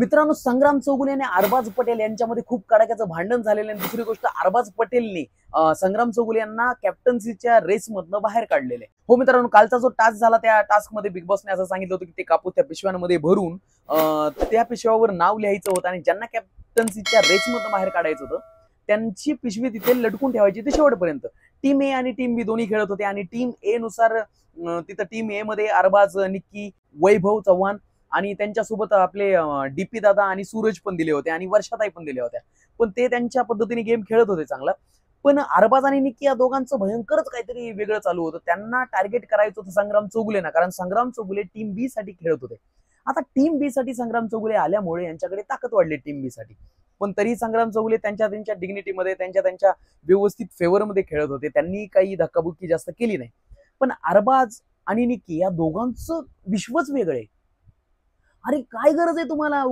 मित्रांनो, संग्राम चौगुले आणि अरबाज पटेल यांच्यामध्ये खूप कडाक्याचं भांडण झालेलं आहे। दुसरी गोष्ट, अरबाज पटेलने संग्राम चौगुले यांना कॅप्टन्सीच्या रेसमधनं बाहेर काढलेले। हो मित्रांनो, कालचा जो टास्क झाला त्या टास्क मध्ये बिग बॉसने असं सांगितलं होतं की ते कापूस त्या पिशव्यांमध्ये भरून त्या पिशव्यावर नाव लिहायचं होतं आणि ज्यांना कॅप्टन्सीच्या रेसमधनं बाहेर काढायचं होतं त्यांची पिशवी तिथे लटकून ठेवायची ते शेवटपर्यंत। टीम ए आणि टीम बी दोन्ही खेळत होते आणि टीम ए नुसार तिथं टीम ए मध्ये अरबाज, निक्की, वैभव चव्हाण आणि त्यांच्यासोबत आपले डीपी दादा आणि सूरज पण दिले होते आणि वर्षाताई पण दिल्या होत्या। पण ते त्यांच्या पद्धतीने गेम खेळत होते चांगला। पण अरबाज आणि निक्की या दोघांचं भयंकरच काहीतरी वेगळं चालू होतं। त्यांना टार्गेट करायचं होतं संग्राम चौगुलेना, कारण संग्राम चौगुले टीम बी साठी खेळत होते। आता टीम बी साठी संग्राम चौगुले आल्यामुळे यांच्याकडे ताकद वाढली टीम बी साठी। पण तरी संग्राम चौगुले त्यांच्या त्यांच्या डिग्निटीमध्ये त्यांच्या व्यवस्थित फेवरमध्ये खेळत होते। त्यांनी काही धक्काबुक्की जास्त केली नाही। पण अरबाज आणि निक्की या दोघांचं विश्वच वेगळे। अरे काय गरज आहे तुम्हाला